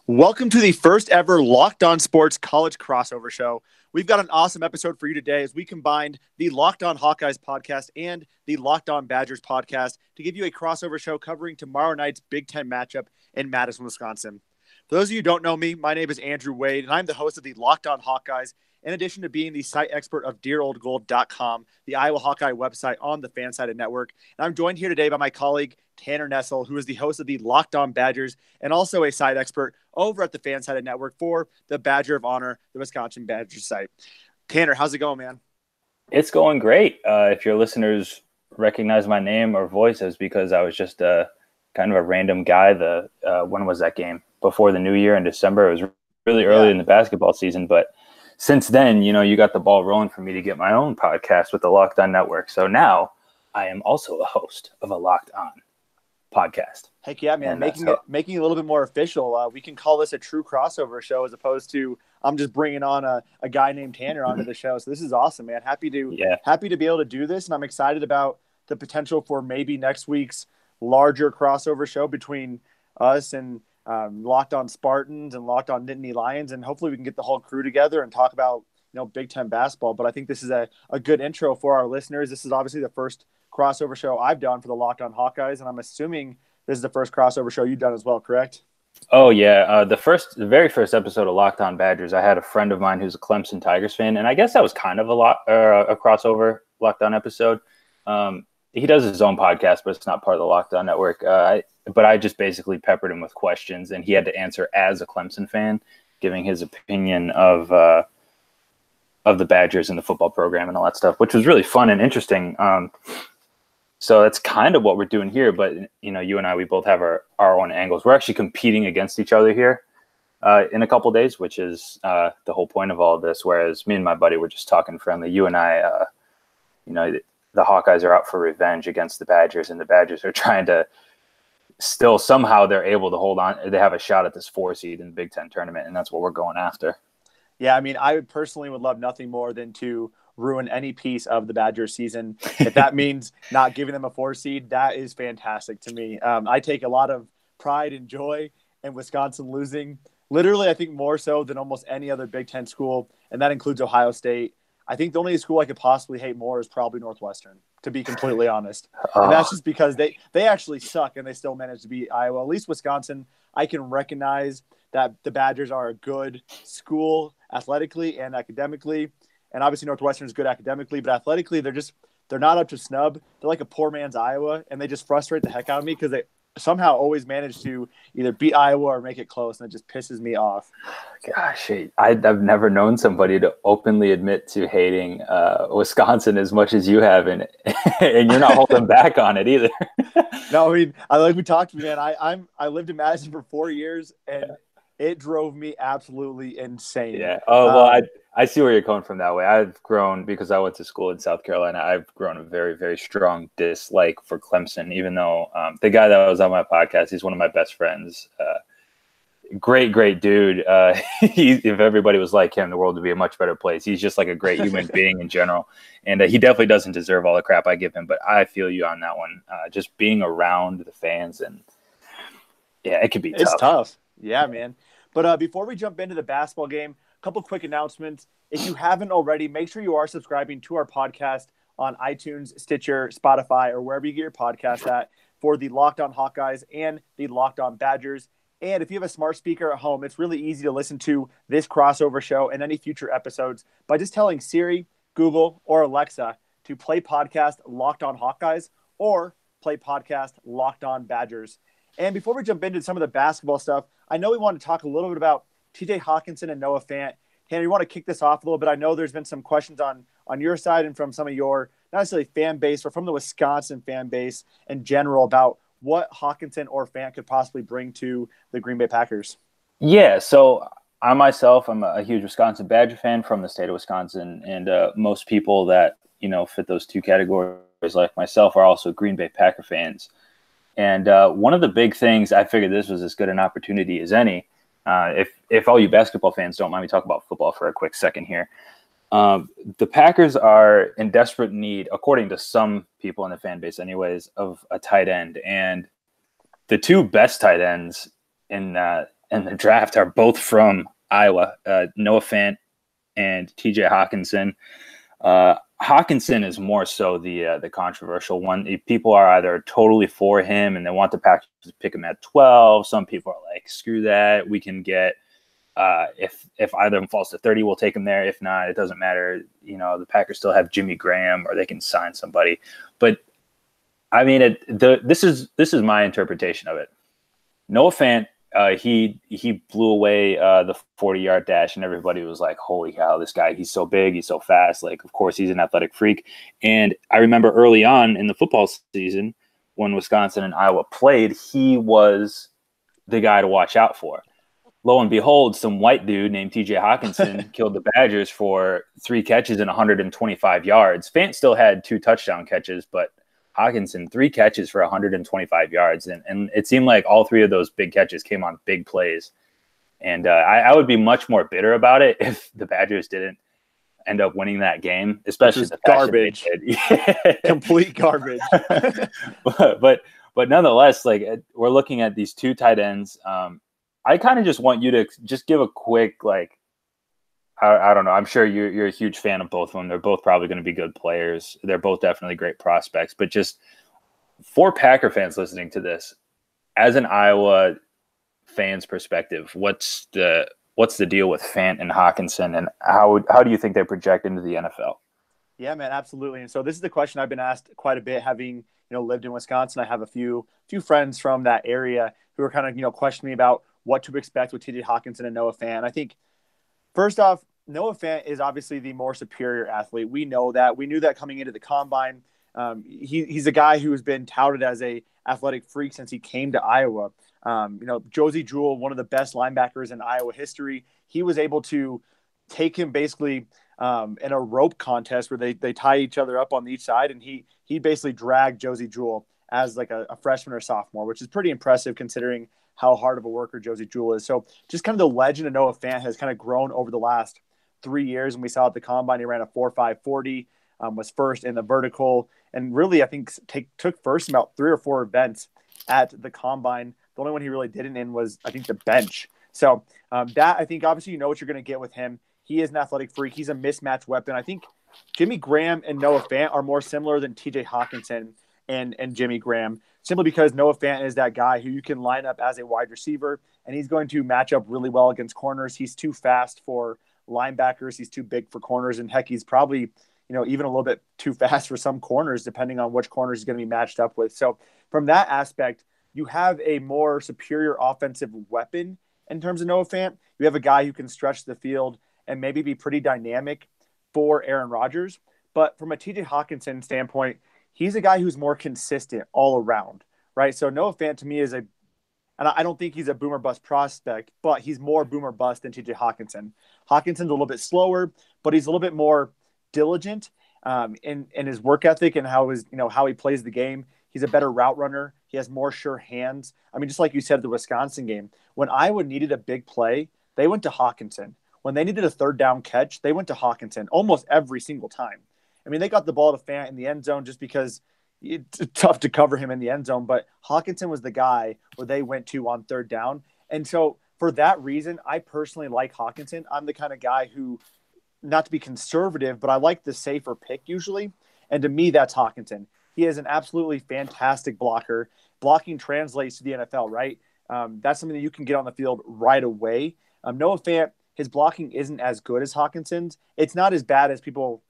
Welcome to the first ever Locked On Sports College Crossover Show. We've got an awesome episode for you today as we combined the Locked On Hawkeyes podcast and the Locked On Badgers podcast to give you a crossover show covering tomorrow night's Big Ten matchup in Madison, Wisconsin. For those of you who don't know me, my name is Andrew Wade, and I'm the host of the Locked On Hawkeyes, in addition to being the site expert of DearOldGold.com, the Iowa Hawkeye website on the Fansided Network. And I'm joined here today by my colleague, Tanner Nessel, who is the host of the Locked On Badgers and also a site expert over at the Fansided Network for the Badger of Honor, the Wisconsin Badgers site. Tanner, how's it going, man? It's going great. If your listeners recognize my name or voice, it's because I was just kind of a random guy. When was that game? Before the new year in December. It was really early in the basketball season, but since then, you got the ball rolling for me to get my own podcast with the Locked On Network. So now I am also a host of a Locked On podcast. Heck yeah, man. Making it a little bit more official. We can call this a true crossover show as opposed to I'm just bringing on a guy named Tanner onto the show. So this is awesome, man. Happy to be able to do this. And I'm excited about the potential for maybe next week's larger crossover show between us and Locked On Spartans and Locked On Nittany Lions. And hopefully we can get the whole crew together and talk about, Big Ten basketball. But I think this is a good intro for our listeners. This is obviously the first crossover show I've done for the Locked On Hawkeyes. And I'm assuming this is the first crossover show you've done as well, correct? Oh, yeah. The very first episode of Locked On Badgers, I had a friend of mine who's a Clemson Tigers fan. And I guess that was kind of a crossover Locked On episode. He does his own podcast, but it's not part of the Locked On Network. But I just basically peppered him with questions, and he had to answer as a Clemson fan, giving his opinion of the Badgers and the football program and all that stuff, which was really fun and interesting. So that's kind of what we're doing here. But, you and I, we both have our own angles. We're actually competing against each other here in a couple of days, which is the whole point of all of this. Whereas me and my buddy were just talking friendly. You and I, the Hawkeyes are out for revenge against the Badgers, and the Badgers are trying to still somehow they're able to hold on. They have a shot at this 4 seed in the Big Ten tournament, and that's what we're going after. Yeah, I mean, I personally would love nothing more than to ruin any piece of the Badgers season. If that means not giving them a 4 seed, that is fantastic to me. I take a lot of pride and joy in Wisconsin losing, literally, I think more so than almost any other Big Ten school, and that includes Ohio State. I think the only school I could possibly hate more is probably Northwestern, to be completely honest. And that's just because they actually suck and they still manage to beat Iowa. At least Wisconsin, I can recognize that the Badgers are a good school athletically and academically. And obviously Northwestern is good academically, but athletically they're not up to snub. They're like a poor man's Iowa, and they just frustrate the heck out of me because they somehow always manage to either beat Iowa or make it close, and it just pisses me off. Gosh, I've never known somebody to openly admit to hating Wisconsin as much as you have, and you're not holding back on it either. No, I mean, like we talked, man. I lived in Madison for 4 years, and it drove me absolutely insane. Yeah. Oh well, I see where you're coming from that way. I've grown, because I went to school in South Carolina, I've grown a very, very strong dislike for Clemson, even though the guy that was on my podcast, he's one of my best friends. Great dude. If everybody was like him, the world would be a much better place. He's just like a great human being in general. And he definitely doesn't deserve all the crap I give him, but I feel you on that one. Just being around the fans, and yeah, it could be tough. It's tough. Yeah, man. But before we jump into the basketball game, couple quick announcements. If you haven't already, make sure you are subscribing to our podcast on iTunes, Stitcher, Spotify, or wherever you get your podcast at for the Locked On Hawkeyes and the Locked On Badgers. And if you have a smart speaker at home, it's really easy to listen to this crossover show and any future episodes by just telling Siri, Google, or Alexa to play podcast Locked On Hawkeyes or play podcast Locked On Badgers. And before we jump into some of the basketball stuff, I know we want to talk a little bit about TJ Hawkinson and Noah Fant. Tanner, you want to kick this off a little bit? I know there's been some questions on your side and from some of your, not necessarily fan base, but from the Wisconsin fan base in general about what Hawkinson or Fant could possibly bring to the Green Bay Packers. Yeah, so I'm a huge Wisconsin Badger fan from the state of Wisconsin, and most people that, fit those two categories like myself are also Green Bay Packer fans. And one of the big things, I figured this was as good an opportunity as any. If all you basketball fans don't mind me talking about football for a quick second here. The Packers are in desperate need, according to some people in the fan base anyways, of a tight end. And the two best tight ends in in the draft are both from Iowa, Noah Fant and TJ Hawkinson. Hawkinson is more so the controversial one. People are either totally for him and they want the Packers to pick him at 12. Some people are like, screw that. We can get if either of them falls to 30, we'll take him there. If not, it doesn't matter. The Packers still have Jimmy Graham, or they can sign somebody. But I mean, this is my interpretation of it. Noah Fant, he blew away the 40-yard dash, and everybody was like, holy cow, this guy, he's so big, he's so fast. Like, of course, he's an athletic freak. And I remember early on in the football season when Wisconsin and Iowa played, he was the guy to watch out for. Lo and behold, some white dude named TJ Hawkinson killed the Badgers for 3 catches and 125 yards. Fant still had 2 touchdown catches, but Hawkinson, 3 catches for 125 yards. And it seemed like all 3 of those big catches came on big plays. And I would be much more bitter about it if the Badgers didn't end up winning that game, especially the garbage. Complete garbage. but nonetheless, like, we're looking at these 2 tight ends. I kind of just want you to just give a quick, like, I don't know. I'm sure you're a huge fan of both of them. They're both probably going to be good players. They're both definitely great prospects. But just for Packer fans listening to this, as an Iowa fan's perspective, what's the deal with Fant and Hawkinson, and how do you think they project into the NFL? Yeah, man, absolutely. And so this is the question I've been asked quite a bit, having lived in Wisconsin. I have a few friends from that area who are kind of questioning me about what to expect with TJ Hawkinson and Noah Fant. I think, first off, Noah Fant is obviously the more superior athlete. We know that. We knew that coming into the combine. He's a guy who has been touted as a athletic freak since he came to Iowa. Josey Jewell, one of the best linebackers in Iowa history, he was able to take him basically in a rope contest where they tie each other up on each side, and he basically dragged Josey Jewell as like a freshman or sophomore, which is pretty impressive considering how hard of a worker Josey Jewell is. So just kind of the legend of Noah Fant has kind of grown over the last 3 years. And we saw at the combine, he ran a 4.540, was first in the vertical, and really, I think, took first in about 3 or 4 events at the combine. The only one he really didn't in was, I think, the bench. So that, I think, obviously, you know what you're going to get with him. He is an athletic freak. He's a mismatch weapon. I think Jimmy Graham and Noah Fant are more similar than TJ Hawkinson and Jimmy Graham, simply because Noah Fant is that guy who you can line up as a wide receiver, and he's going to match up really well against corners. He's too fast for linebackers. He's too big for corners, and heck, he's probably even a little bit too fast for some corners, depending on which corners he's going to be matched up with. So from that aspect, you have a more superior offensive weapon in terms of Noah Fant. You have a guy who can stretch the field and maybe be pretty dynamic for Aaron Rodgers. But from a TJ Hawkinson standpoint, he's a guy who's more consistent all around, right? So Noah Fant to me is and I don't think he's a boomer bust prospect, but he's more boomer bust than TJ Hawkinson. Hawkinson's a little bit slower, but he's a little bit more diligent in his work ethic and how he plays the game. He's a better route runner. He has more sure hands. I mean, just like you said, the Wisconsin game, when Iowa needed a big play, they went to Hawkinson. When they needed a 3rd down catch, they went to Hawkinson almost every single time. I mean, they got the ball to Fant in the end zone just because it's tough to cover him in the end zone, but Hawkinson was the guy where they went to on 3rd down. And so for that reason, I personally like Hawkinson. I'm the kind of guy who, not to be conservative, but I like the safer pick usually. And to me, that's Hawkinson. He is an absolutely fantastic blocker. Blocking translates to the NFL, right? That's something that you can get on the field right away. Noah Fant, his blocking isn't as good as Hawkinson's. It's not as bad as people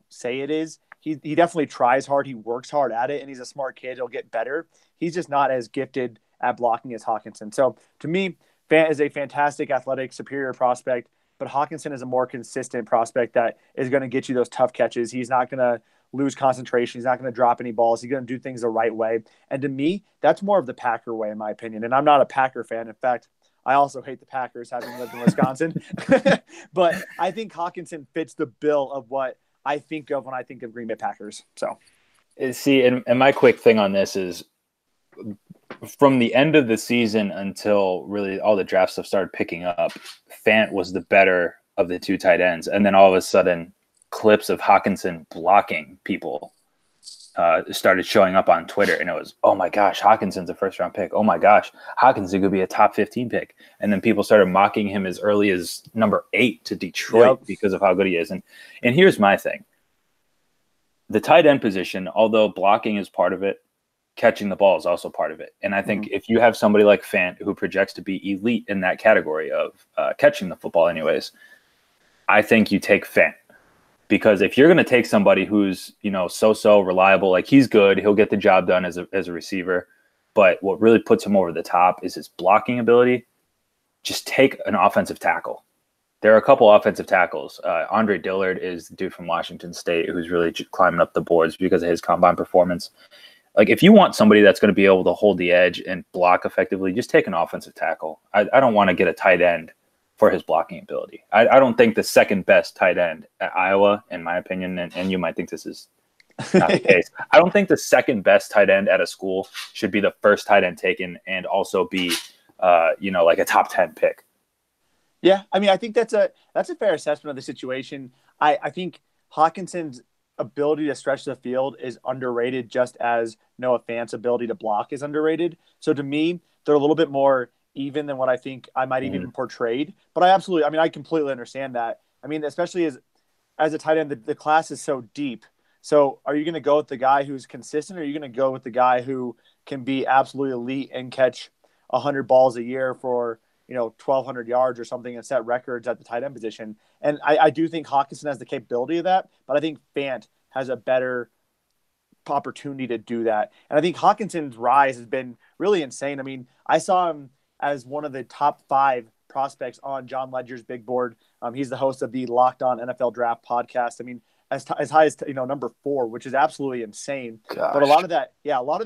say it is. He definitely tries hard. He works hard at it, and he's a smart kid. He'll get better. He's just not as gifted at blocking as Hawkinson. So to me, Fant is a fantastic athletic, superior prospect, but Hawkinson is a more consistent prospect that is going to get you those tough catches. He's not going to lose concentration. He's not going to drop any balls. He's going to do things the right way. And to me, that's more of the Packer way, in my opinion. And I'm not a Packer fan. In fact, I also hate the Packers, having lived in Wisconsin. But I think Hawkinson fits the bill of what I think of when I think of Green Bay Packers. So, see, and my quick thing on this is, from the end of the season until really all the draft stuff started picking up, Fant was the better of the 2 tight ends. And then all of a sudden, clips of Hawkinson blocking people started showing up on Twitter, and it was, oh my gosh, Hawkinson's a first round pick. Oh my gosh, Hawkinson could be a top 15 pick. And then people started mocking him as early as number 8 to Detroit because of how good he is. And here's my thing. The tight end position, although blocking is part of it, catching the ball is also part of it. And I think if you have somebody like Fant who projects to be elite in that category of catching the football anyways, I think you take Fant. Because if you're going to take somebody who's, so reliable, like he's good, he'll get the job done as a receiver. But what really puts him over the top is his blocking ability. Just take an offensive tackle. There are a couple offensive tackles. Andre Dillard is the dude from Washington State who's really climbing up the boards because of his combine performance. Like if you want somebody that's going to be able to hold the edge and block effectively, just take an offensive tackle. I don't want to get a tight end for his blocking ability. I don't think the second best tight end at Iowa, in my opinion, and you might think this is not the case, I don't think the second best tight end at a school should be the first tight end taken and also be, like a top 10 pick. Yeah, I mean, I think that's a fair assessment of the situation. I think Hawkinson's ability to stretch the field is underrated, just as Noah Fant's ability to block is underrated. So to me, they're a little bit more even than what I think I might have even portrayed. But I completely understand that. I mean, especially as a tight end, the class is so deep. So are you going to go with the guy who's consistent, or are you going to go with the guy who can be absolutely elite and catch 100 balls a year for, 1,200 yards or something and set records at the tight end position? And I do think Hawkinson has the capability of that, but I think Fant has a better opportunity to do that. And I think Hawkinson's rise has been really insane. I mean, I saw him as one of the top 5 prospects on John Ledger's big board. He's the host of the Locked On NFL Draft podcast. I mean, as high as number 4, which is absolutely insane. Gosh. But a lot of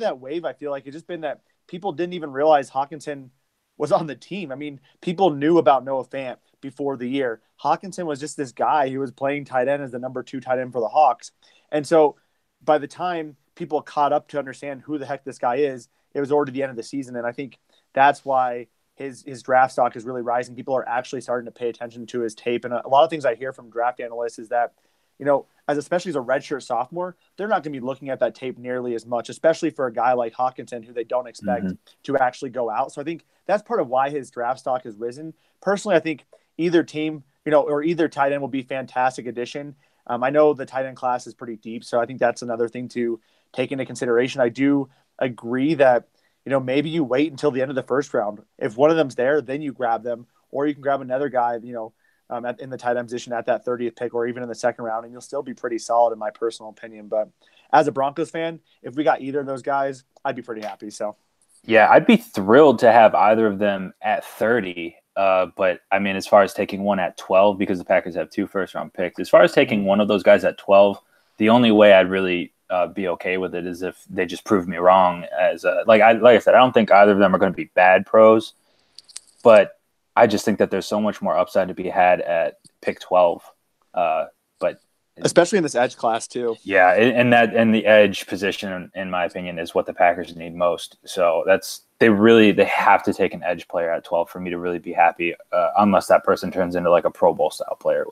that wave, I feel like it's just been that people didn't even realize Hawkinson was on the team. I mean, people knew about Noah Fant before the year. Hawkinson was just this guy who was playing tight end as the number 2 tight end for the Hawks. And so by the time people caught up to understand who the heck this guy is, it was already the end of the season. And I think that's why his draft stock is really rising. People are actually starting to pay attention to his tape. And a lot of things I hear from draft analysts is that, especially as a redshirt sophomore, they're not going to be looking at that tape nearly as much, especially for a guy like Hawkinson, who they don't expect to actually go out. So I think that's part of why his draft stock has risen. Personally, I think either team, or either tight end will be fantastic addition. I know the tight end class is pretty deep, so I think that's another thing to take into consideration. I do agree that, maybe you wait until the end of the first round. If one of them's there, then you grab them, or you can grab another guy, in the tight end position at that 30th pick, or even in the second round, and you'll still be pretty solid, in my personal opinion. But as a Broncos fan, if we got either of those guys, I'd be pretty happy. So, yeah, I'd be thrilled to have either of them at 30. But I mean, as far as taking one at 12, because the Packers have 2 first-round picks, as far as taking one of those guys at 12, the only way I'd really be okay with it is if they just prove me wrong. Like I said, I don't think either of them are going to be bad pros, but I just think that there's so much more upside to be had at pick 12. But especially in this edge class too. Yeah, and the edge position, in my opinion, is what the Packers need most. So they have to take an edge player at 12 for me to really be happy, unless that person turns into like a Pro Bowl style player,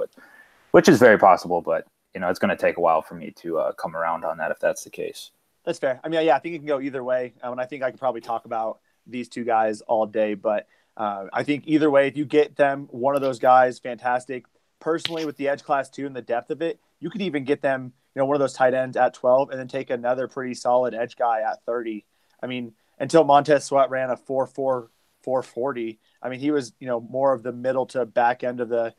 which is very possible, but it's going to take a while for me to come around on that if that's the case. That's fair. I mean, yeah, I think it can go either way. And I think I could probably talk about these 2 guys all day, but I think either way, if you get them, one of those guys, fantastic. Personally, with the edge class too and the depth of it, you could even get them, one of those tight ends at 12 and then take another pretty solid edge guy at 30. I mean, until Montez Sweat ran a 4.4, 4.40, I mean, he was, more of the middle to back end of the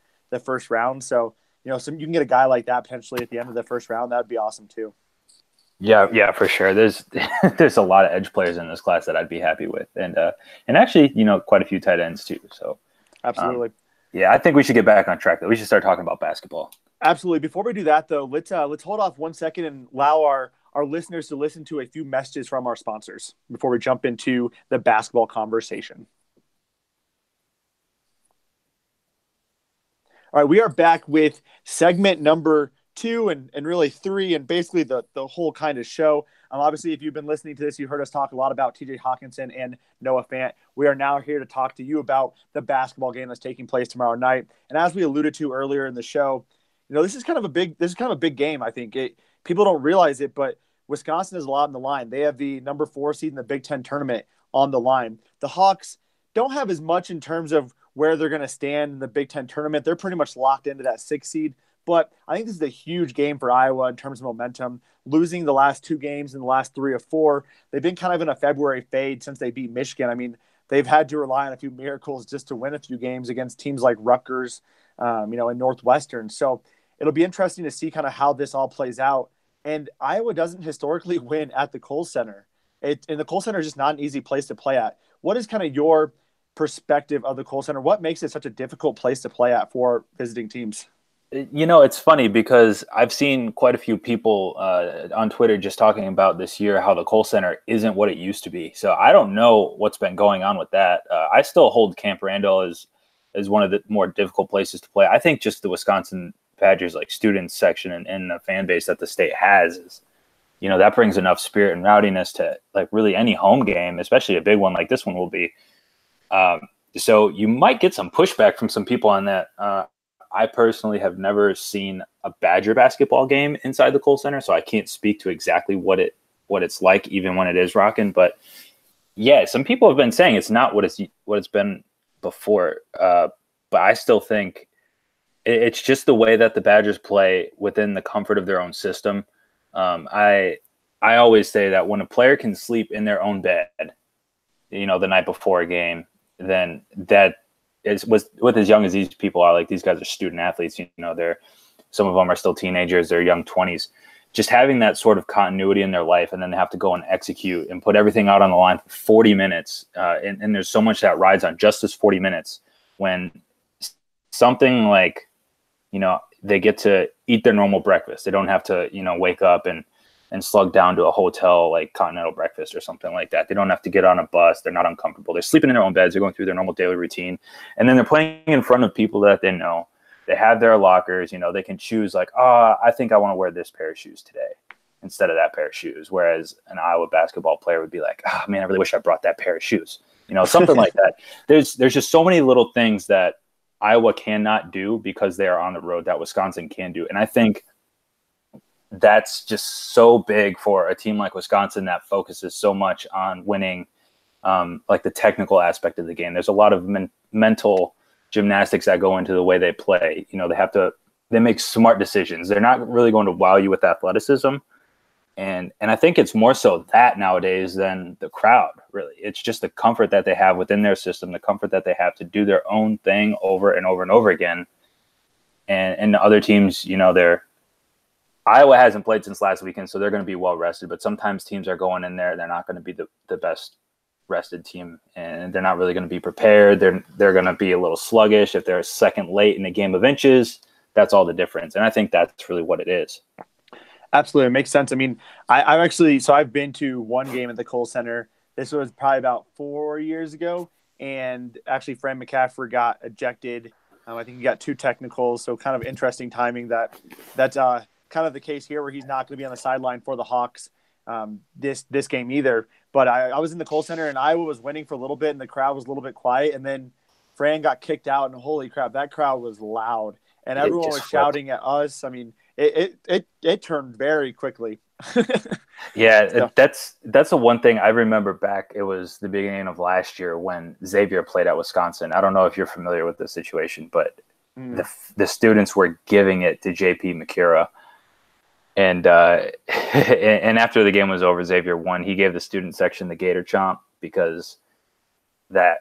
first round. So, so you can get a guy like that potentially at the end of the first round. That would be awesome too. Yeah, for sure. There's a lot of edge players in this class that I'd be happy with, and actually, quite a few tight ends too. So, absolutely. Yeah, I think we should get back on track though. We should start talking about basketball. Absolutely. Before we do that though, let's hold off 1 second and allow our listeners to listen to a few messages from our sponsors before we jump into the basketball conversation. All right, we are back with segment number 2 and really 3, and basically the whole kind of show. Obviously, if you've been listening to this, you heard us talk a lot about TJ Hawkinson and Noah Fant. We are now here to talk to you about the basketball game that's taking place tomorrow night. And as we alluded to earlier in the show, this is kind of a big game. I think people don't realize it, but Wisconsin has a lot on the line. They have the number 4 seed in the Big Ten tournament on the line. The Hawks don't have as much in terms of where they're going to stand in the Big Ten tournament. They're pretty much locked into that 6 seed. But I think this is a huge game for Iowa in terms of momentum. Losing the last 2 games in the last 3 or 4, they've been kind of in a February fade since they beat Michigan. I mean, they've had to rely on a few miracles just to win a few games against teams like Rutgers, and Northwestern. So it'll be interesting to see kind of how this all plays out. And Iowa doesn't historically win at the Kohl Center. And the Kohl Center is just not an easy place to play at. What is kind of your perspective of the Kohl Center? What makes it such a difficult place to play at for visiting teams? It's funny because I've seen quite a few people on Twitter just talking about this year how the Kohl Center isn't what it used to be. So I don't know what's been going on with that. I still hold Camp Randall as one of the more difficult places to play. I think just the Wisconsin Badgers student section and the fan base that the state has is, that brings enough spirit and rowdiness to really any home game, especially a big one like this one will be. So you might get some pushback from some people on that. I personally have never seen a Badger basketball game inside the Kohl Center, so I can't speak to exactly what it's like, even when it is rocking. But yeah, some people have been saying it's not what it's been before. But I still think it's just the way that the Badgers play within the comfort of their own system. I always say that when a player can sleep in their own bed, the night before a game, then that was with as young as these people are. These guys are student athletes. They're some of them are still teenagers. They're young 20s. Just having that sort of continuity in their life, and then they have to go and execute and put everything out on the line for 40 minutes. And there's so much that rides on just this 40 minutes. When something they get to eat their normal breakfast. They don't have to wake up and slug down to a hotel like continental breakfast or something like that. They don't have to get on a bus. They're not uncomfortable. They're sleeping in their own beds. They're going through their normal daily routine. And then they're playing in front of people that they know. They have their lockers. They can choose I think I want to wear this pair of shoes today instead of that pair of shoes. Whereas an Iowa basketball player would be like, oh, man, I really wish I brought that pair of shoes. Something like that. There's just so many little things that Iowa cannot do because they are on the road that Wisconsin can do. And I think that's just so big for a team like Wisconsin that focuses so much on winning, the technical aspect of the game. There's a lot of mental gymnastics that go into the way they play. They make smart decisions. They're not really going to wow you with athleticism. And I think it's more so that nowadays than the crowd, really. It's just the comfort that they have within their system, the comfort that they have to do their own thing over and over and over again. And the other teams, Iowa hasn't played since last weekend, so they're going to be well rested. But sometimes teams are going in there; they're not going to be the best rested team, and they're not really going to be prepared. They're going to be a little sluggish. If they're a second late in a game of inches, that's all the difference. And I think that's really what it is. Absolutely, it makes sense. I mean, I've been to one game at the Kohl Center. This was probably about 4 years ago, and actually, Fran McCaffrey got ejected. I think he got 2 technicals, so kind of interesting timing. That's kind of the case here, where he's not going to be on the sideline for the Hawks this game either. But I was in the Kohl Center, and Iowa was winning for a little bit, and the crowd was a little bit quiet. And then Fran got kicked out, and holy crap, that crowd was loud, and everyone was shouting at us. I mean, it turned very quickly. Yeah, So, that's the one thing I remember back. It was the beginning of last year when Xavier played at Wisconsin. I don't know if you're familiar with the situation, but the students were giving it to JP McCura. And and after the game was over, Xavier won. He gave the student section the Gator Chomp because the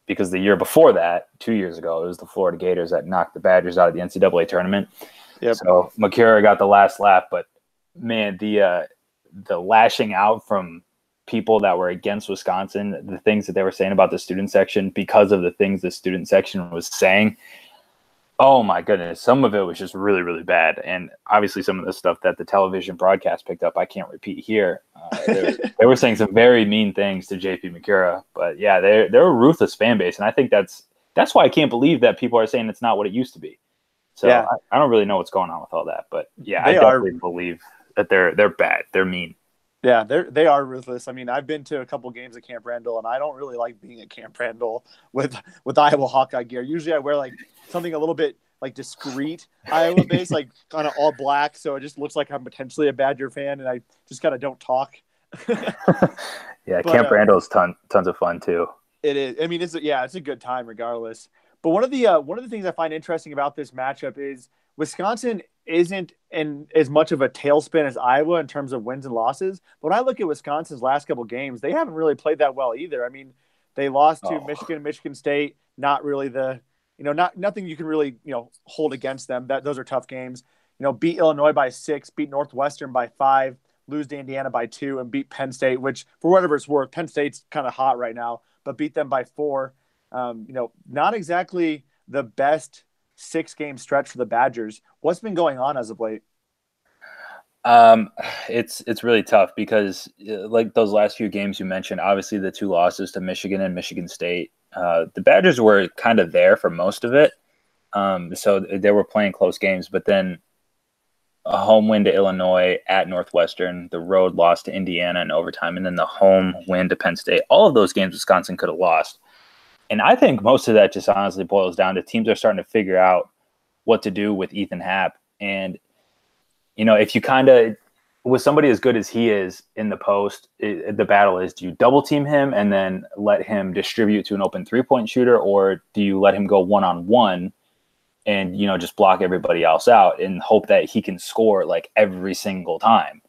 year before that, 2 years ago, it was the Florida Gators that knocked the Badgers out of the NCAA tournament. Yep. So McCura got the last laugh, but man, the lashing out from people that were against Wisconsin, the things that they were saying about the student section because of the things the student section was saying. Oh my goodness. Some of it was just really, really bad. And obviously some of the stuff that the television broadcast picked up, I can't repeat here. They were saying some very mean things to JP McCura, but yeah, they're a ruthless fan base. And I think that's why I can't believe that people are saying it's not what it used to be. So yeah. I don't really know what's going on with all that, but yeah, I definitely believe that they're bad. They're mean. Yeah, they are ruthless. I mean, I've been to a couple games at Camp Randall, and I don't really like being at Camp Randall with Iowa Hawkeye gear. Usually I wear something a little bit like discreet Iowa base, like kind of all black. So it just looks like I'm potentially a Badger fan, and I just kind of don't talk. Yeah, But Camp Randall's tons of fun too. it is. I mean, it's a good time regardless. But one of the things I find interesting about this matchup is Wisconsin isn't in as much of a tailspin as Iowa in terms of wins and losses. But when I look at Wisconsin's last couple games, they haven't really played that well either. I mean, they lost to Michigan, Michigan State. Not really nothing you can really hold against them. Those are tough games. Beat Illinois by 6, beat Northwestern by 5, lose to Indiana by 2, and beat Penn State, which for whatever it's worth, Penn State's kind of hot right now, but beat them by 4. Not exactly the best 6-game stretch for the Badgers. What's been going on as of late? It's really tough because like those last few games you mentioned, obviously the 2 losses to Michigan and Michigan State, the Badgers were kind of there for most of it. So they were playing close games, but then a home win to Illinois at Northwestern, the road loss to Indiana in overtime, and then the home win to Penn State. All of those games Wisconsin could have lost. And I think most of that just honestly boils down to teams are starting to figure out what to do with Ethan Happ. And, if you kind of, with somebody as good as he is in the post, the battle is, do you double team him and then let him distribute to an open 3-point shooter, or do you let him go one-on-one and, just block everybody else out and hope that he can score like every single time?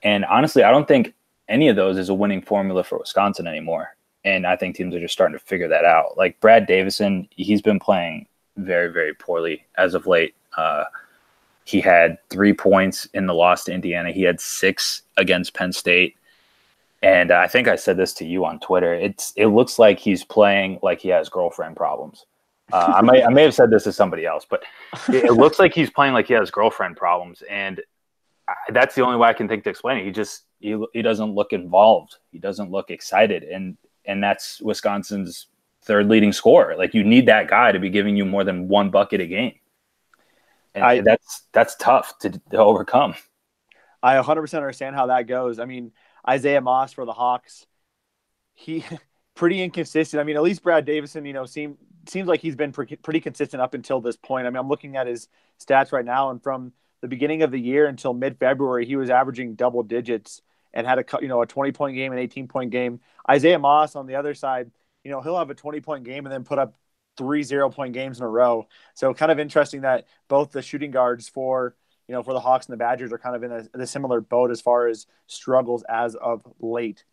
And honestly, I don't think any of those is a winning formula for Wisconsin anymore. And I think teams are just starting to figure that out. Like Brad Davison, he's been playing very, very poorly as of late. He had 3 points in the loss to Indiana. He had 6 against Penn State. And I think I said this to you on Twitter. It looks like he's playing like he has girlfriend problems. I may have said this to somebody else, but it looks like he's playing like he has girlfriend problems. And that's the only way I can think to explain it. He doesn't look involved. He doesn't look excited. And that's Wisconsin's 3rd leading scorer. Like, you need that guy to be giving you more than 1 bucket a game. And that's tough to overcome. I 100% understand how that goes. I mean, Isaiah Moss for the Hawks, he pretty inconsistent. I mean, at least Brad Davison, seems like he's been pretty consistent up until this point. I mean, I'm looking at his stats right now, and from the beginning of the year until mid-February, he was averaging double digits and had a 20-point game, an 18-point game. Isaiah Moss on the other side, he'll have a 20-point game and then put up 3 0-point games in a row. So kind of interesting that both the shooting guards for the Hawks and the Badgers are kind of in a similar boat as far as struggles as of late.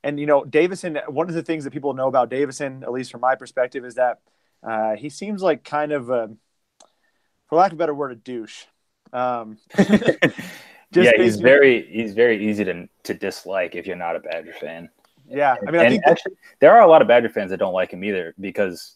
And, Davison, one of the things that people know about Davison, at least from my perspective, is that he seems like kind of, for lack of a better word, a douche. He's very easy to dislike if you're not a Badger fan. Yeah, I mean, I think actually there are a lot of Badger fans that don't like him either because,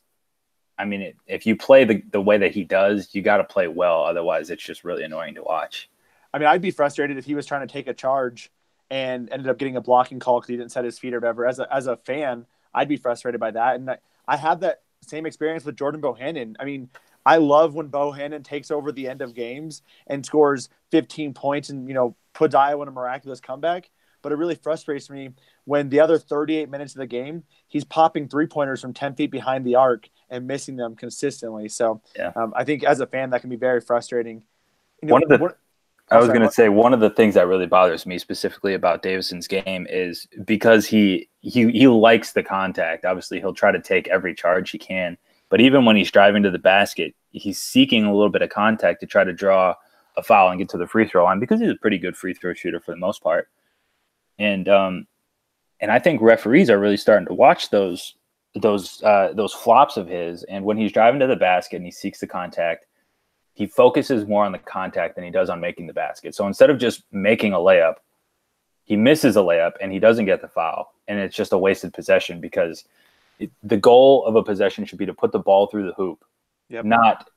I mean, if you play the way that he does, you got to play well. Otherwise, it's just really annoying to watch. I mean, I'd be frustrated if he was trying to take a charge and ended up getting a blocking call because he didn't set his feet or whatever. As a fan, I'd be frustrated by that. And I have that same experience with Jordan Bohannon. I mean, I love when Bohannon takes over the end of games and scores 15 points and, puts Iowa in a miraculous comeback. But it really frustrates me when the other 38 minutes of the game, he's popping 3-pointers from 10 feet behind the arc and missing them consistently. So I think as a fan, that can be very frustrating. One of the things that really bothers me specifically about Davison's game is because he likes the contact. Obviously, he'll try to take every charge he can. But even when he's driving to the basket, he's seeking a little bit of contact to try to draw a foul and get to the free throw line because he's a pretty good free throw shooter for the most part. And I think referees are really starting to watch those flops of his. And when he's driving to the basket and he seeks the contact, he focuses more on the contact than he does on making the basket. So instead of just making a layup, he misses a layup and he doesn't get the foul. And it's just a wasted possession because the goal of a possession should be to put the ball through the hoop, not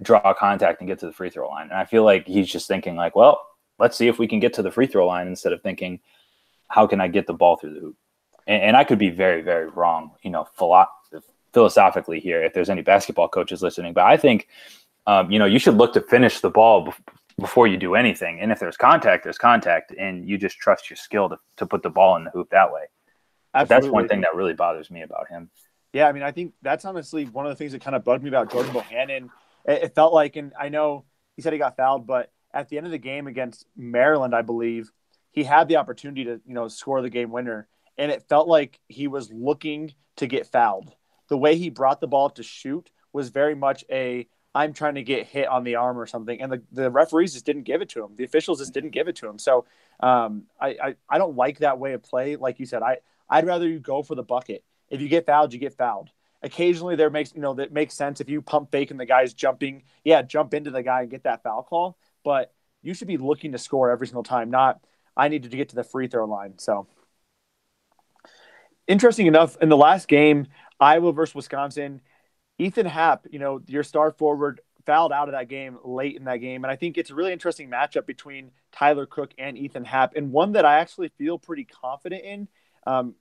draw contact and get to the free throw line. And I feel like he's just thinking like, well, let's see if we can get to the free throw line instead of thinking, how can I get the ball through the hoop? And I could be very, very wrong, philosophically here if there's any basketball coaches listening. But I think, you should look to finish the ball before you do anything. And if there's contact, and you just trust your skill to put the ball in the hoop that way. That's one thing that really bothers me about him. Yeah, I mean, I think that's honestly one of the things that kind of bugged me about Jordan Bohannon It felt like, and I know he said he got fouled, but at the end of the game against Maryland, I believe he had the opportunity to, score the game winner, and it felt like he was looking to get fouled. The way he brought the ball to shoot was very much I'm trying to get hit on the arm or something, and the referees just didn't give it to him. The officials just didn't give it to him. So I don't like that way of play. Like you said, I'd rather you go for the bucket. If you get fouled, you get fouled. Occasionally that makes sense. If you pump fake and the guy's jumping, jump into the guy and get that foul call. But you should be looking to score every single time, not I needed to get to the free throw line. So interesting enough, in the last game, Iowa versus Wisconsin, Ethan Happ, your star forward, fouled out of that game late in that game. And I think it's a really interesting matchup between Tyler Cook and Ethan Happ, and one that I actually feel pretty confident in.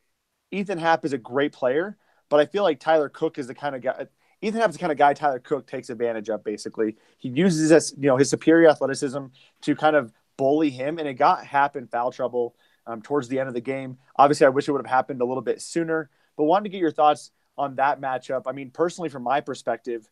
Ethan Happ is a great player, but I feel like Tyler Cook is the kind of guy. Ethan Happ is the kind of guy Tyler Cook takes advantage of. Basically, he uses his superior athleticism to kind of bully him, and it got Happ in foul trouble towards the end of the game. Obviously, I wish it would have happened a little bit sooner, but wanted to get your thoughts on that matchup. I mean, personally, from my perspective,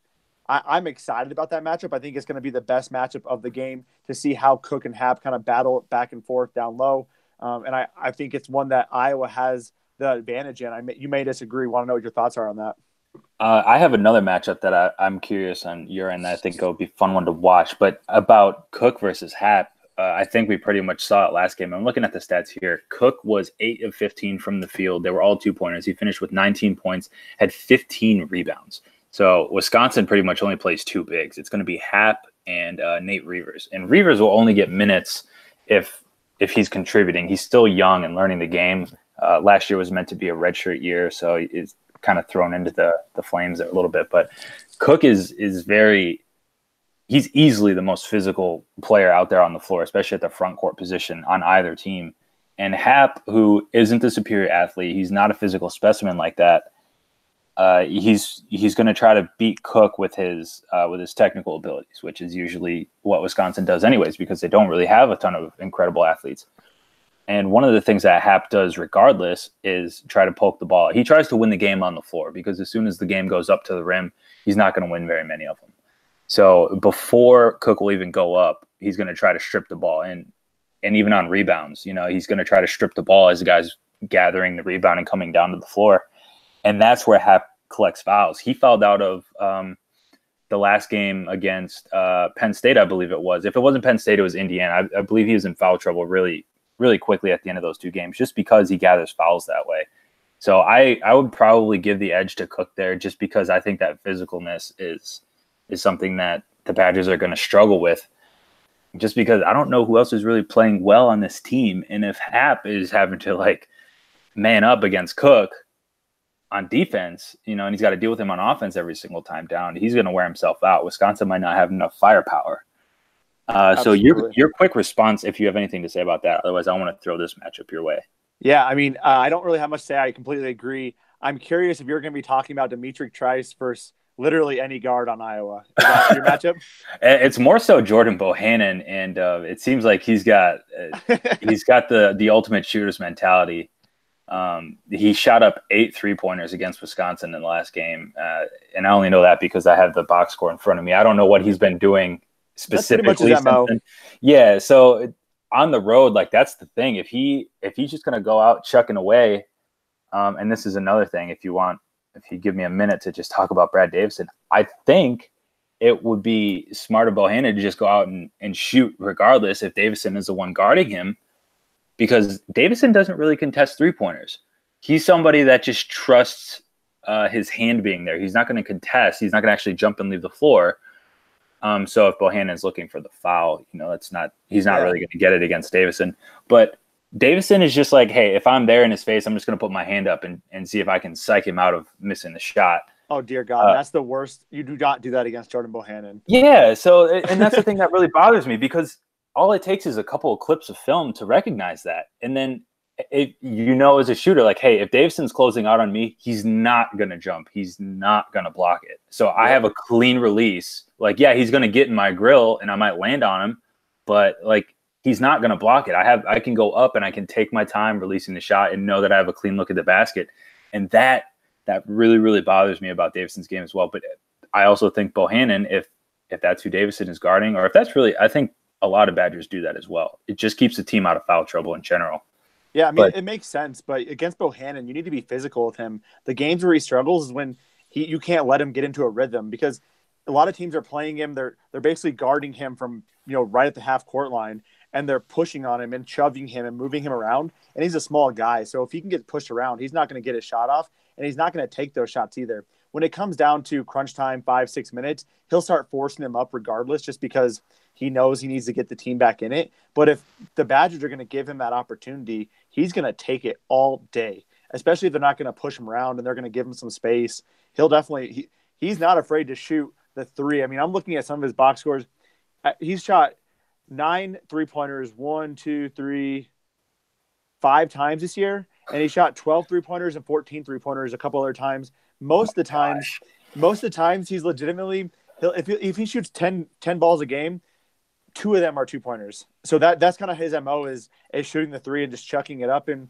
I'm excited about that matchup. I think it's going to be the best matchup of the game to see how Cook and Happ kind of battle back and forth down low. And I think it's one that Iowa has the advantage in. You may disagree. Want to know what your thoughts are on that? I have another matchup that I'm curious on your end that I think will be a fun one to watch. But about Cook versus Happ, I think we pretty much saw it last game. I'm looking at the stats here. Cook was 8 of 15 from the field. They were all 2-pointers. He finished with 19 points, had 15 rebounds. So Wisconsin pretty much only plays two bigs. It's going to be Happ and Nate Reavers. And Reavers will only get minutes if he's contributing. He's still young and learning the game. Last year was meant to be a redshirt year, so he's kind of thrown into the flames there a little bit. But Cook is he's easily the most physical player out there on the floor, especially at the front court position on either team. And Happ, who isn't the superior athlete, he's not a physical specimen like that. He's going to try to beat Cook with his technical abilities, which is usually what Wisconsin does anyways, because they don't really have a ton of incredible athletes. And one of the things that Happ does regardless is try to poke the ball. He tries to win the game on the floor, because as soon as the game goes up to the rim, he's not going to win very many of them. So before Cook will even go up, he's going to try to strip the ball. And even on rebounds, he's going to try to strip the ball as the guy's gathering the rebound and coming down to the floor. And that's where Happ collects fouls. He fouled out of the last game against Penn State, I believe it was. If it wasn't Penn State, it was Indiana. I believe he was in foul trouble really, really quickly at the end of those two games, just because he gathers fouls that way. So I would probably give the edge to Cook there, just because I think that physicalness is something that the Badgers are going to struggle with, just because I don't know who else is really playing well on this team. And if Happ is having to man up against Cook on defense, and he's got to deal with him on offense every single time down, he's going to wear himself out. Wisconsin might not have enough firepower. So your quick response, if you have anything to say about that. Otherwise, I want to throw this matchup your way. Yeah, I mean, I don't really have much to say. I completely agree. I'm curious if you're going to be talking about Dimitri Trice versus literally any guard on Iowa. Is that your matchup? It's more so Jordan Bohannon, and it seems like he's got the ultimate shooter's mentality. He shot up 8 3-pointers against Wisconsin in the last game, and I only know that because I have the box score in front of me. I don't know what he's been doing specifically. That's pretty much his MO. Yeah, so on the road, that's the thing. If he's just going to go out chucking away, and this is another thing, if you give me a minute to just talk about Brad Davison, I think it would be smart of Bohannon to just go out and shoot regardless if Davison is the one guarding him, because Davison doesn't really contest 3-pointers. He's somebody that just trusts his hand being there. He's not going to contest. He's not going to actually jump and leave the floor. So if Bohannon's looking for the foul, he's not really going to get it against Davison. But Davison is just like, hey, if I'm there in his face, I'm just going to put my hand up and see if I can psych him out of missing the shot. Oh, dear God. That's the worst. You do not do that against Jordan Bohannon. Yeah. So, and that's the thing that really bothers me, because all it takes is a couple of clips of film to recognize that. And then, as a shooter, hey, if Davison's closing out on me, he's not going to jump. He's not going to block it. So I have a clean release. He's going to get in my grill and I might land on him, but he's not going to block it. I can go up and I can take my time releasing the shot and know that I have a clean look at the basket. And that really, really bothers me about Davison's game as well. But I also think Bohannon, if if that's who Davison is guarding, or if that's really, I think a lot of Badgers do that as well. It just keeps the team out of foul trouble in general. Yeah, I mean, it makes sense, but against Bohannon, you need to be physical with him. The games where he struggles is when you can't let him get into a rhythm, because a lot of teams are playing him. They're basically guarding him from, right at the half court line, and they're pushing on him and shoving him and moving him around. And he's a small guy, so if he can get pushed around, he's not going to get his shot off, and he's not going to take those shots either. When it comes down to crunch time, 5-6 minutes, he'll start forcing them up regardless, just because he knows he needs to get the team back in it. But if the Badgers are going to give him that opportunity, he's going to take it all day, especially if they're not going to push him around and they're going to give him some space. He'll definitely he's not afraid to shoot the three. I mean, I'm looking at some of his box scores. He's shot 9 3-pointers, 1, 2, 3, 5 times this year, and he shot 12 3-pointers and 14 3-pointers a couple other times. Most of the times he's legitimately if he shoots 10 balls a game, 2 of them are 2-pointers. So that's kind of his MO is shooting the three and just chucking it up. And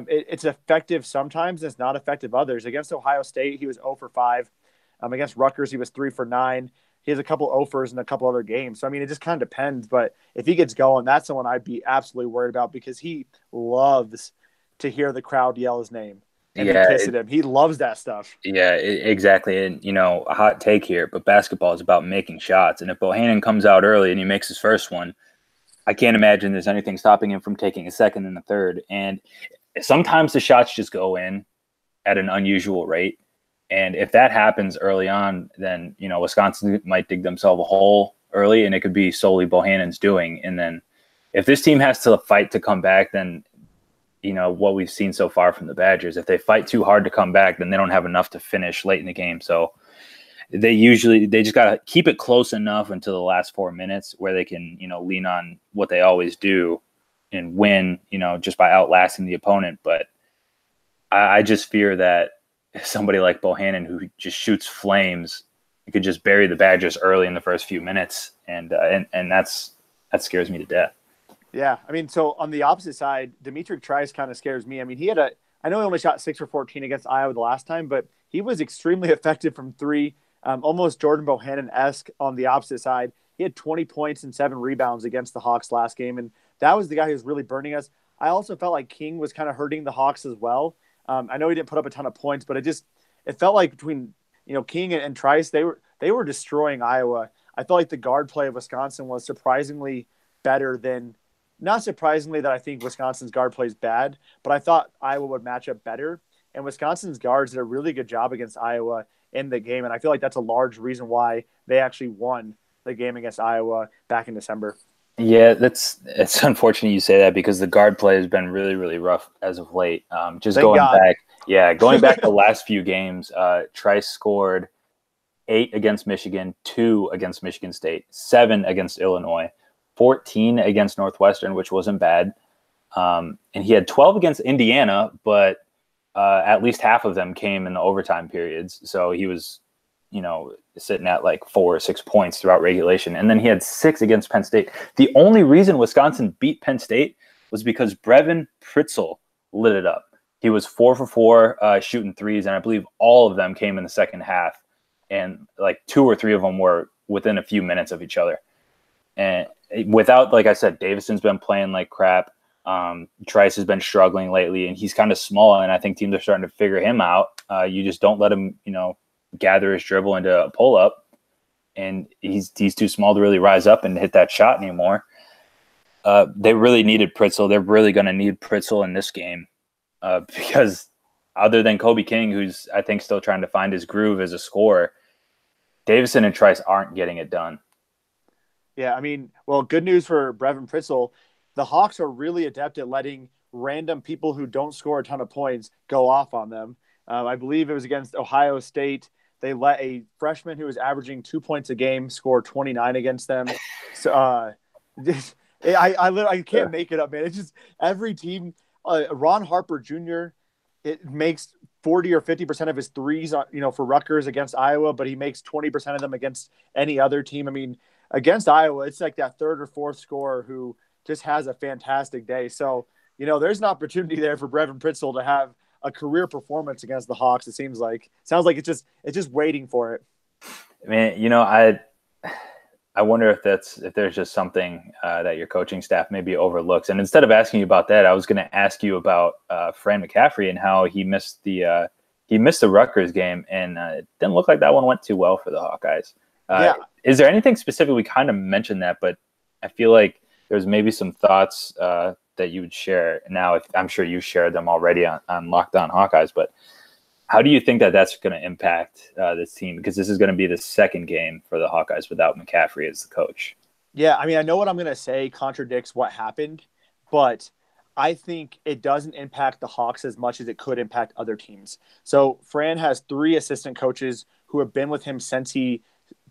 it's effective sometimes. It's not effective others. Against Ohio State, he was 0 for 5. Against Rutgers, he was 3 for 9. He has a couple offers in a couple other games. So, I mean, it just kind of depends. But if he gets going, that's someone I'd be absolutely worried about, because he loves to hear the crowd yell his name and be pissed at him. He loves that stuff. Yeah, exactly. And, a hot take here, but basketball is about making shots. And if Bohannon comes out early and he makes his first one, I can't imagine there's anything stopping him from taking a second and a third. And sometimes the shots just go in at an unusual rate. And if that happens early on, then, Wisconsin might dig themselves a hole early, and it could be solely Bohannon's doing. And then if this team has to fight to come back, then, what we've seen so far from the Badgers, if they fight too hard to come back, then they don't have enough to finish late in the game. So they just got to keep it close enough until the last 4 minutes where they can, lean on what they always do and win, just by outlasting the opponent. But I just fear that somebody like Bohannon, who just shoots flames, could just bury the Badgers early in the first few minutes, and that scares me to death. Yeah, I mean, so on the opposite side, Demetric Trice kind of scares me. I mean, I know he only shot 6 for 14 against Iowa the last time, but he was extremely effective from three, almost Jordan Bohannon-esque on the opposite side. He had 20 points and 7 rebounds against the Hawks last game, and that was the guy who was really burning us. I also felt like King was kind of hurting the Hawks as well. I know he didn't put up a ton of points, but it felt like between King and Trice, they were destroying Iowa. I felt like the guard play of Wisconsin was surprisingly better than, not surprisingly that I think Wisconsin's guard play is bad, but I thought Iowa would match up better. And Wisconsin's guards did a really good job against Iowa in the game, and I feel like that's a large reason why they actually won the game against Iowa back in December. Yeah, it's unfortunate you say that, because the guard play has been really, really rough as of late. Going back the last few games, Trice scored 8 against Michigan, 2 against Michigan State, 7 against Illinois, 14 against Northwestern, which wasn't bad. And he had 12 against Indiana, but at least half of them came in the overtime periods. So he was, sitting at like 4 or 6 points throughout regulation. And then he had 6 against Penn State. The only reason Wisconsin beat Penn State was because Brevin Pritzel lit it up. He was 4 for 4 shooting threes, and I believe all of them came in the second half. And like 2 or 3 of them were within a few minutes of each other. And without, like I said, Davison's been playing like crap. Trice has been struggling lately, and he's kind of small, and I think teams are starting to figure him out. You just don't let him, gather his dribble into a pull-up, and he's too small to really rise up and hit that shot anymore. They really needed Pritzel. They're really going to need Pritzel in this game because other than Kobe King, who's, I think, still trying to find his groove as a scorer, Davison and Trice aren't getting it done. Yeah, I mean, well, good news for Brevin Pritzel. The Hawks are really adept at letting random people who don't score a ton of points go off on them. I believe it was against Ohio State. They let a freshman who was averaging 2 points a game score 29 against them. So I can't make it up, man. It's just every team. Ron Harper Jr. It makes 40 or 50% of his threes, for Rutgers against Iowa, but he makes 20% of them against any other team. I mean, against Iowa, it's like that third or fourth scorer who just has a fantastic day. So, there's an opportunity there for Brevin Pritzel to have a career performance against the Hawks. Sounds like it's just waiting for it. Man, I wonder if there's just something that your coaching staff maybe overlooks. And instead of asking you about that, I was going to ask you about Fran McCaffrey and how he missed the Rutgers game, and it didn't look like that one went too well for the Hawkeyes. Is there anything specific? We kind of mentioned that, but I feel like there's maybe some thoughts that you would share now. I'm sure you shared them already on Locked On Hawkeyes, but how do you think that's going to impact this team? Because this is going to be the second game for the Hawkeyes without McCaffrey as the coach. Yeah, I mean, I know what I'm going to say contradicts what happened, but I think it doesn't impact the Hawks as much as it could impact other teams. So Fran has 3 assistant coaches who have been with him since he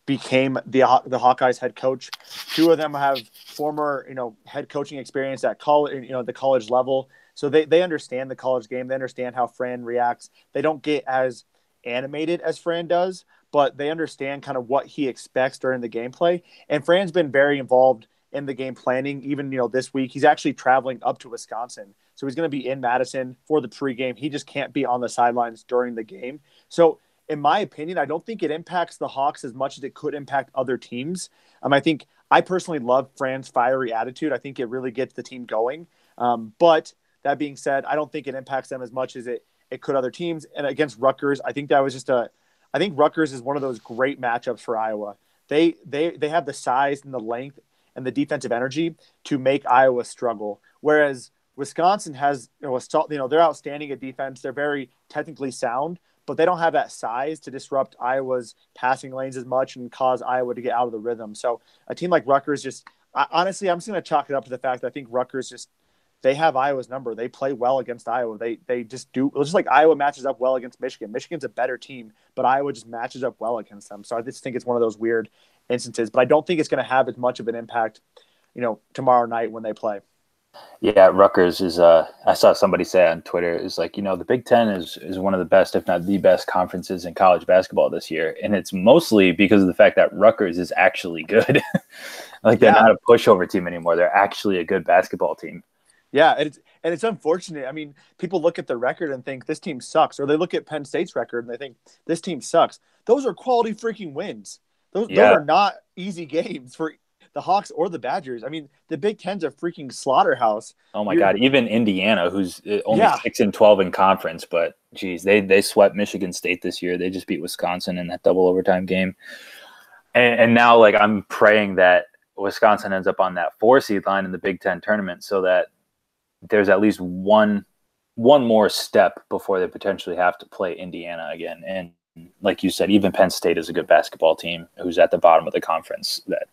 became the Hawkeyes head coach. 2 of them have former, head coaching experience at college, the college level. So they understand the college game. They understand how Fran reacts. They don't get as animated as Fran does, but they understand kind of what he expects during the gameplay. And Fran's been very involved in the game planning. Even, this week, he's actually traveling up to Wisconsin. So he's going to be in Madison for the pregame. He just can't be on the sidelines during the game. So in my opinion, I don't think it impacts the Hawks as much as it could impact other teams. I personally love Fran's fiery attitude. I think it really gets the team going. But that being said, I don't think it impacts them as much as it could other teams. And against Rutgers, I think I think Rutgers is one of those great matchups for Iowa. They have the size and the length and the defensive energy to make Iowa struggle. Whereas Wisconsin has, they're outstanding at defense. They're very technically sound, but they don't have that size to disrupt Iowa's passing lanes as much and cause Iowa to get out of the rhythm. So a team like Rutgers honestly, I'm just going to chalk it up to the fact that I think Rutgers they have Iowa's number. They play well against Iowa. They just do, just like Iowa matches up well against Michigan. Michigan's a better team, but Iowa just matches up well against them. So I just think it's one of those weird instances, but I don't think it's going to have as much of an impact, tomorrow night when they play. Yeah, Rutgers is. I saw somebody say on Twitter, is like, the Big Ten is one of the best, if not the best, conferences in college basketball this year, and it's mostly because of the fact that Rutgers is actually good. They're not a pushover team anymore; they're actually a good basketball team. Yeah, and it's unfortunate. I mean, people look at the record and think this team sucks, or they look at Penn State's record and they think this team sucks. Those are quality freaking wins. Those are not easy games for the Hawks or the Badgers. I mean, the Big Ten's a freaking slaughterhouse. Oh my God! Even Indiana, who's only 6-12 in conference, but geez, they swept Michigan State this year. They just beat Wisconsin in that double overtime game, and now I'm praying that Wisconsin ends up on that 4 seed line in the Big Ten tournament, so that there's at least one more step before they potentially have to play Indiana again. And like you said, even Penn State is a good basketball team who's at the bottom of the conference. That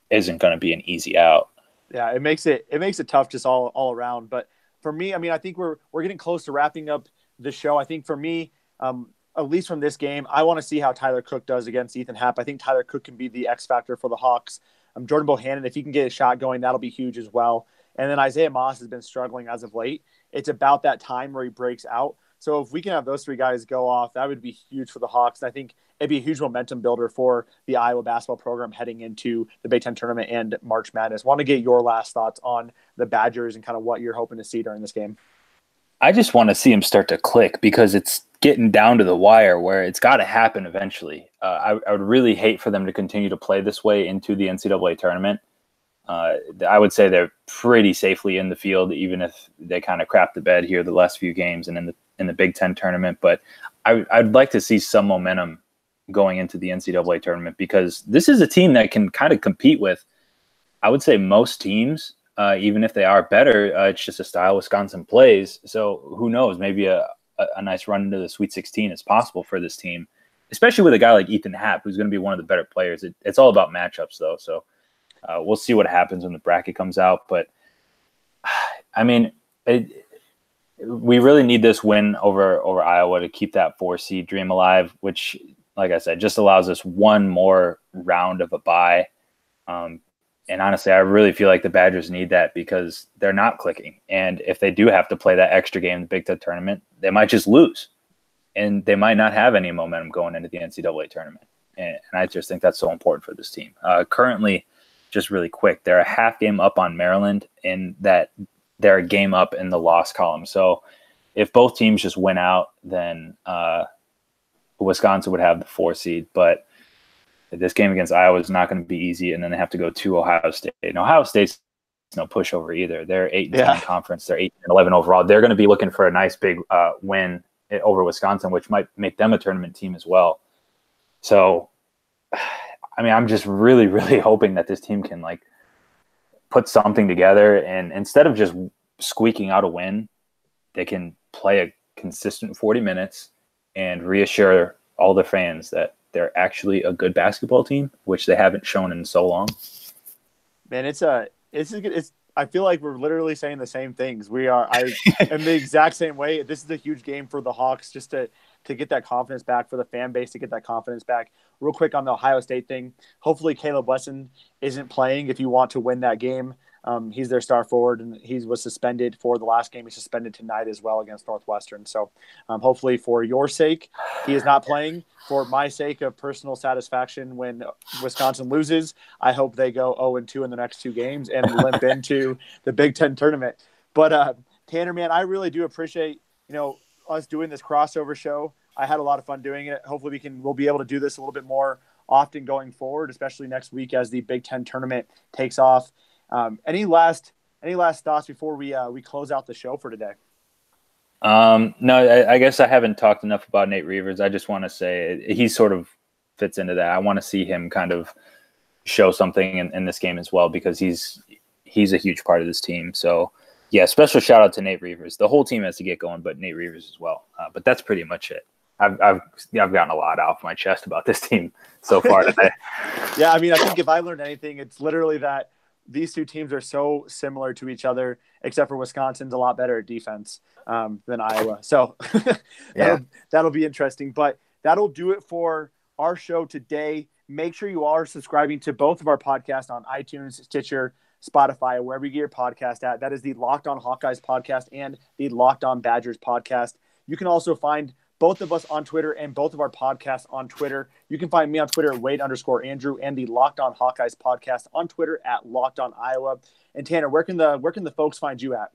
isn't going to be an easy out. Yeah, it makes it tough just all around. But for me, I think we're getting close to wrapping up the show. I think for me, at least from this game, I want to see how Tyler Cook does against Ethan Happ. I think Tyler Cook can be the X factor for the Hawks. Jordan Bohannon, if he can get a shot going, that'll be huge as well. And then Isaiah Moss has been struggling as of late. It's about that time where he breaks out. So if we can have those 3 guys go off, that would be huge for the Hawks. And I think it'd be a huge momentum builder for the Iowa basketball program heading into the Big Ten tournament and March Madness. Want to get your last thoughts on the Badgers and kind of what you're hoping to see during this game? I just want to see him start to click, because it's getting down to the wire where it's got to happen eventually. I would really hate for them to continue to play this way into the NCAA tournament. I would say they're pretty safely in the field, even if they kind of crap the bed here the last few games and in the Big Ten tournament. But I'd like to see some momentum going into the NCAA tournament, because this is a team that can kind of compete with, I would say, most teams, even if they are better. It's just a style Wisconsin plays. So who knows? Maybe a nice run into the Sweet 16 is possible for this team, especially with a guy like Ethan Happ, who's going to be one of the better players. It's all about matchups, though. So we'll see what happens when the bracket comes out. But, we really need this win over Iowa to keep that 4 seed dream alive, which, like I said, just allows us one more round of a bye. And honestly, I really feel like the Badgers need that, because they're not clicking. And if they do have to play that extra game in the Big Ten tournament, they might just lose. And they might not have any momentum going into the NCAA tournament. And I just think that's so important for this team. Currently, just really quick, they're a half game up on Maryland, in that they're a game up in the loss column. So if both teams just win out, then Wisconsin would have the 4 seed. But this game against Iowa is not going to be easy, and then they have to go to Ohio State. And Ohio State's no pushover either. They're 8-10 conference. They're 8-11 overall. They're going to be looking for a nice big win over Wisconsin, which might make them a tournament team as well. So, I mean, I'm just really, really hoping that this team can like put something together, and instead of just squeaking out a win, they can play a consistent 40 minutes and reassure all the fans that they're actually a good basketball team, which they haven't shown in so long. Man, it's I feel like we're literally saying the same things. I am the exact same way. This is a huge game for the Hawks just to get that confidence back, for the fan base to get that confidence back. Real quick on the Ohio State thing. Hopefully Caleb Wesson isn't playing if you want to win that game. He's their star forward, and he was suspended for the last game. He's suspended tonight as well against Northwestern. So hopefully for your sake, he is not playing. For my sake of personal satisfaction, when Wisconsin loses, I hope they go 0-2 in the next 2 games and limp into the Big Ten tournament. But Tanner, man, I really do appreciate, us doing this crossover show. I had a lot of fun doing it. Hopefully we'll be able to do this a little bit more often going forward, especially next week as the Big Ten tournament takes off. Any last thoughts before we close out the show for today? No, I guess I haven't talked enough about Nate Reavers. I just want to say he sort of fits into that. I want to see him kind of show something in this game as well, because he's a huge part of this team. So yeah, special shout out to Nate Reavers. The whole team has to get going, but Nate Reavers as well. But that's pretty much it. I've gotten a lot off my chest about this team so far today. Yeah, I mean, I think if I learned anything, it's literally that these two teams are so similar to each other, except for Wisconsin's a lot better at defense than Iowa. So yeah, that'll be interesting. But that'll do it for our show today. Make sure you are subscribing to both of our podcasts on iTunes, Stitcher, Spotify, wherever you get your podcast at. That is the Locked On Hawkeyes podcast and the Locked On Badgers podcast. You can also find both of us on Twitter and both of our podcasts on Twitter. You can find me on Twitter at Wade_Andrew and the Locked On Hawkeyes podcast on Twitter at Locked On Iowa. And Tanner, where can the folks find you at?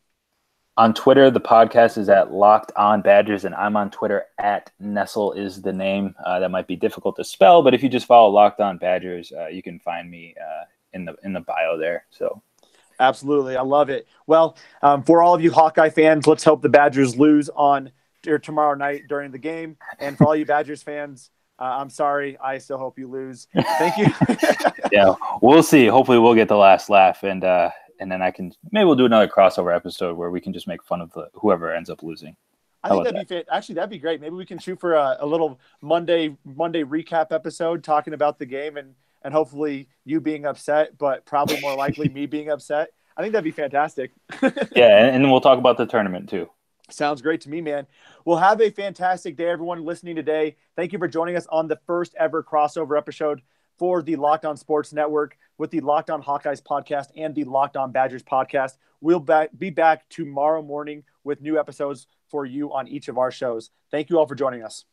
On Twitter, the podcast is at Locked On Badgers, and I'm on Twitter at Nestle is the name. That might be difficult to spell, but if you just follow Locked On Badgers, you can find me in the bio there. So. Absolutely. I love it. Well, for all of you Hawkeye fans, let's hope the Badgers lose tomorrow night during the game. And for all you Badgers fans, I'm sorry. I still hope you lose. Thank you. Yeah, we'll see. Hopefully we'll get the last laugh, and then maybe we'll do another crossover episode where we can just make fun of whoever ends up losing. I think that'd be great. Maybe we can shoot for a little Monday recap episode talking about the game and hopefully you being upset, but probably more likely me being upset. I think that'd be fantastic. Yeah, and we'll talk about the tournament too. Sounds great to me, man. Well, have a fantastic day, everyone listening today. Thank you for joining us on the first ever crossover episode for the Locked On Sports Network with the Locked On Hawkeyes podcast and the Locked On Badgers podcast. We'll be back tomorrow morning with new episodes for you on each of our shows. Thank you all for joining us.